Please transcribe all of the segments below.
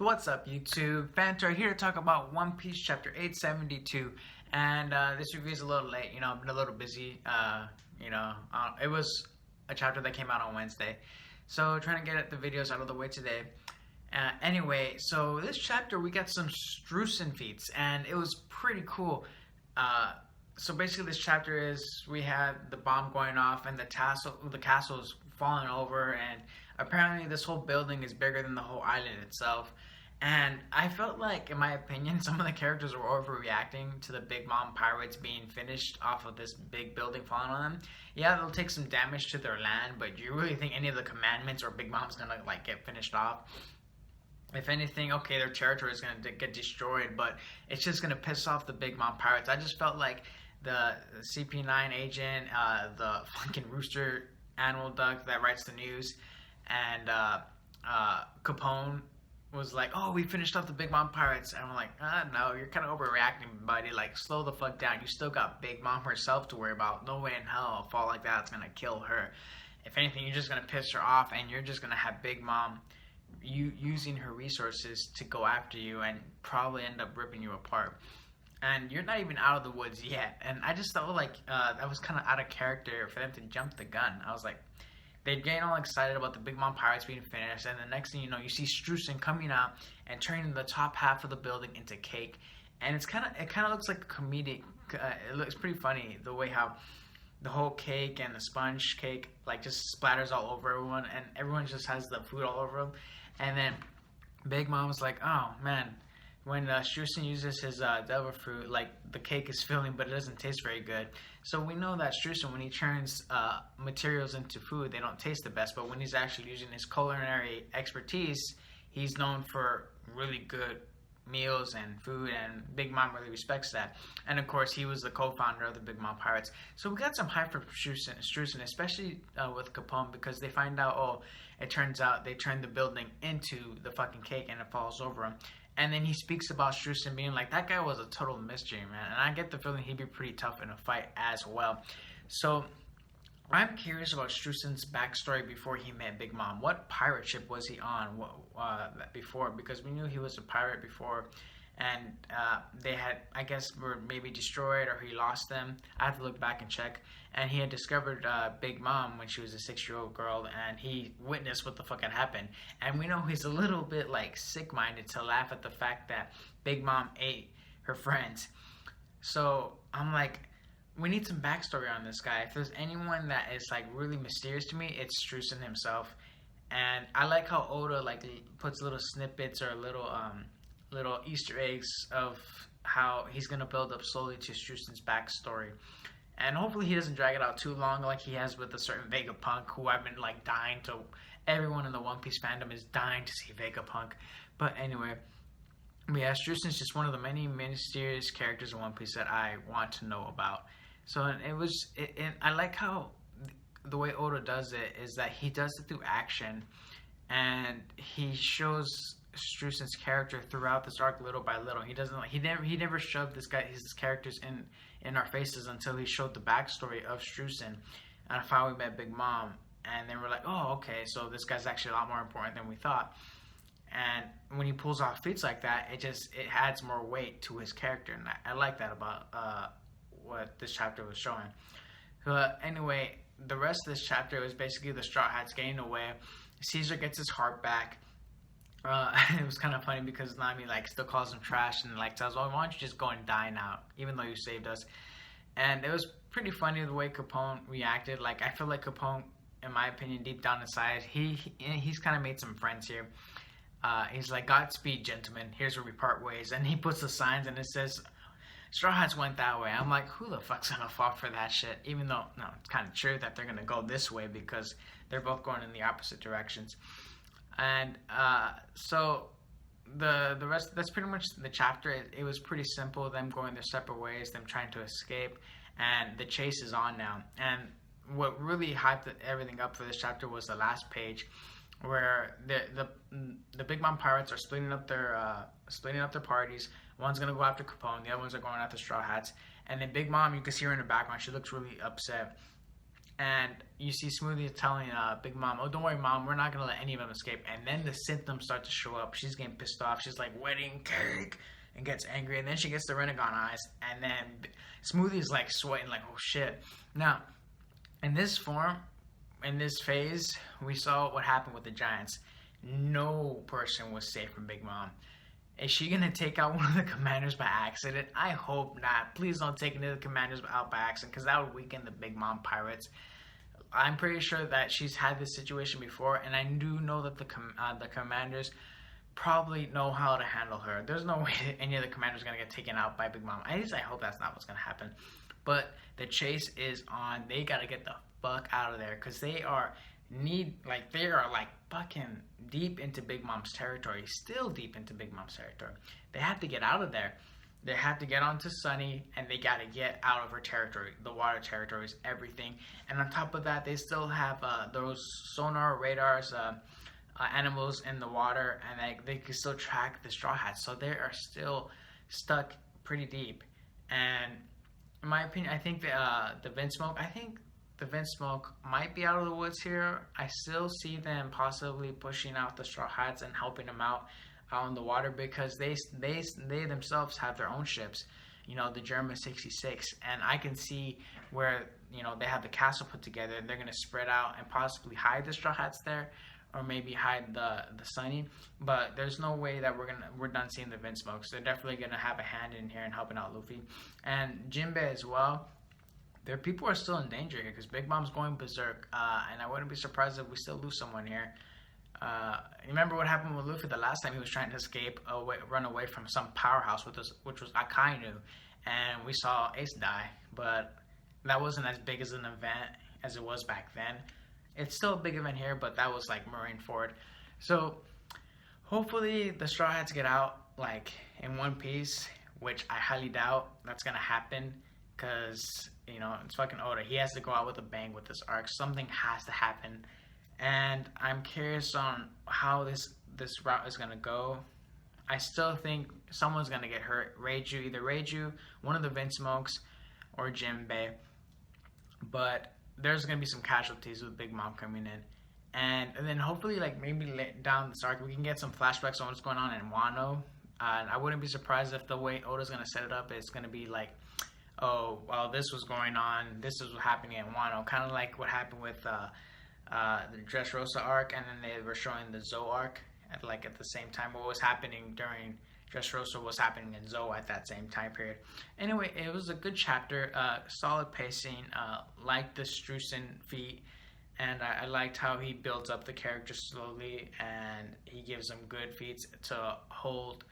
So what's up, YouTube? Fantar here to talk about One Piece Chapter 872, and this review is a little late. I've been a little busy. It was a chapter that came out on Wednesday, so trying to get the videos out of the way today. Anyway, so this chapter we got some Strucin feats, and it was pretty cool. So basically, this chapter is we had the bomb going off, and the castle is falling over, and apparently this whole building is bigger than the whole island itself. And I felt like, in my opinion, some of the characters were overreacting to the Big Mom pirates being finished off of this big building falling on them. Yeah, they'll take some damage to their land, but do you really think any of the commandments or Big Mom's gonna get finished off? If anything, okay, their territory is gonna get destroyed, but it's just gonna piss off the Big Mom pirates. I just felt like the CP9 agent, the fucking rooster animal duck that writes the news, and Capone was like, oh, we finished off the Big Mom pirates. And I'm like, no, you're kind of overreacting, buddy. Like, slow the fuck down. You still got Big Mom herself to worry about. No way in hell a fall like that's going to kill her. If anything, you're just going to piss her off, and you're just going to have Big Mom using her resources to go after you and probably end up ripping you apart. And you're not even out of the woods yet. And I just felt like that was kind of out of character for them to jump the gun. I was like, they'd get all excited about the Big Mom pirates being finished, and the next thing you know, you see Strucin coming out and turning the top half of the building into cake. And it kind of looks like a comedic. It looks pretty funny the way how the whole cake and the sponge cake just splatters all over everyone, and everyone just has the food all over them. And then Big Mom's like, oh man. When Strucin uses his devil fruit, the cake is filling, but it doesn't taste very good. So we know that Strucin, when he turns materials into food, they don't taste the best. But when he's actually using his culinary expertise, he's known for really good meals and food, and Big Mom really respects that. And of course, he was the co-founder of the Big Mom Pirates. So we got some hype for Strucin, especially with Capone, because they find out, oh, it turns out they turned the building into the fucking cake and it falls over him. And then he speaks about Strucin being like, that guy was a total mystery, man. And I get the feeling he'd be pretty tough in a fight as well. So I'm curious about Strucin's backstory before he met Big Mom. What pirate ship was he on before? Because we knew he was a pirate before. And they had, I guess, were maybe destroyed or he lost them. I have to look back and check. And he had discovered Big Mom when she was a 6-year-old girl, and he witnessed what the fuck had happened. And we know he's a little bit sick-minded to laugh at the fact that Big Mom ate her friends. So I'm like, we need some backstory on this guy. If there's anyone that is really mysterious to me, it's Strucin himself. And I like how Oda puts little snippets or little Easter eggs of how he's gonna build up slowly to Strucin's backstory. And hopefully he doesn't drag it out too long like he has with a certain Vegapunk, who I've been dying to. Everyone in the One Piece fandom is dying to see Vegapunk. But anyway, yeah, Strucin's just one of the many mysterious characters in One Piece that I want to know about. So I like how the way Oda does it is that he does it through action, and he shows Strucin's character throughout this arc little by little. He never shoved his characters in our faces until he showed the backstory of Strucin and how we met Big Mom, and then we're like, oh, okay, so this guy's actually a lot more important than we thought. And when he pulls off feats like that, it adds more weight to his character, and I like that about what this chapter was showing. But anyway, the rest of this chapter was basically the Straw Hats getting away. Caesar gets his heart back. It was kind of funny because Nami still calls him trash and tells, oh, why don't you just go and die now, even though you saved us. And it was pretty funny the way Capone reacted. I feel like Capone, in my opinion, deep down inside, he's kind of made some friends here. He's like, Godspeed, gentlemen, here's where we part ways. And he puts the signs and it says, Straw Hats went that way. I'm like, who the fuck's gonna fall for that shit? Even though, no, it's kind of true that they're gonna go this way because they're both going in the opposite directions. And so the rest, that's pretty much the chapter. It was pretty simple, them going their separate ways, them trying to escape, and the chase is on now. And what really hyped everything up for this chapter was the last page, where the Big Mom pirates are splitting up their parties. One's gonna go after Capone, the other ones are going after Straw Hats. And then Big Mom, you can see her in the background, she looks really upset. And you see Smoothie telling Big Mom, "Oh, don't worry, Mom, we're not gonna let any of them escape." And then the symptoms start to show up. She's getting pissed off. She's like, "Wedding cake," and gets angry. And then she gets the Renegon eyes. And then Smoothie's like sweating, like, "Oh shit!" Now, in this form, in this phase, we saw what happened with the Giants. No person was safe from Big Mom. Is she gonna take out one of the commanders by accident? I hope not. Please don't take any of the commanders out by accident, because that would weaken the Big Mom pirates. I'm pretty sure that she's had this situation before, and I do know that the commanders probably know how to handle her. There's no way that any of the commanders are gonna get taken out by Big Mom. At least I hope that's not what's gonna happen. But the chase is on. They gotta get the fuck out of there, because they are fucking deep into Big Mom's territory, still deep into Big Mom's territory. They have to get out of there. They have to get onto Sunny, and they got to get out of her territory. The water territories, everything. And on top of that, they still have those sonar radars, animals in the water, and they can still track the Straw Hats. So they are still stuck pretty deep. And in my opinion, I think the Vinsmoke might be out of the woods here. I still see them possibly pushing out the Straw Hats and helping them out in the water, because they themselves have their own ships, the German 66, and I can see where they have the castle put together. They're gonna spread out and possibly hide the Straw Hats there, or maybe hide the Sunny. But there's no way that we're done seeing the Vinsmokes. They're definitely gonna have a hand in here and helping out Luffy and Jinbei as well. Their people are still in danger here, because Big Mom's going berserk, and I wouldn't be surprised if we still lose someone here. Remember what happened with Luffy the last time he was trying to run away from some powerhouse, which was Akainu, and we saw Ace die, but that wasn't as big as an event as it was back then. It's still a big event here, but that was like Marineford. So hopefully the Straw Hats get out like in one piece, which I highly doubt that's gonna happen, because it's fucking Oda. He has to go out with a bang with this arc. Something has to happen, and I'm curious on how this route is gonna go. I still think someone's gonna get hurt. Either Reiju, one of the Vinsmokes, or Jinbei. But there's gonna be some casualties with Big Mom coming in, and then hopefully maybe down this arc we can get some flashbacks on what's going on in Wano. And I wouldn't be surprised if the way Oda's gonna set it up is gonna be like, oh, well, this was going on, this is happening in Wano, kind of like what happened with the Dressrosa arc, and then they were showing the Zou arc at the same time. What was happening during Dressrosa was happening in Zou at that same time period. Anyway, it was a good chapter, solid pacing, liked the Streusen feat, and I liked how he builds up the character slowly, and he gives them good feats to hold,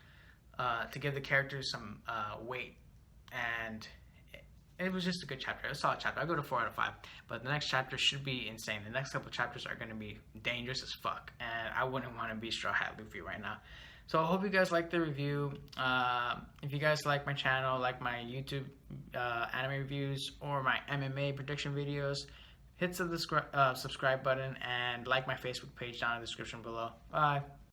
to give the characters some weight, and it was just a good chapter, a solid chapter. I go to 4 out of 5, but the next chapter should be insane. The next couple chapters are going to be dangerous as fuck, and I wouldn't want to be Straw Hat Luffy right now. So I hope you guys like the review. If you guys like my channel, like my YouTube anime reviews, or my MMA prediction videos, hit the subscribe button, and like my Facebook page down in the description below. Bye.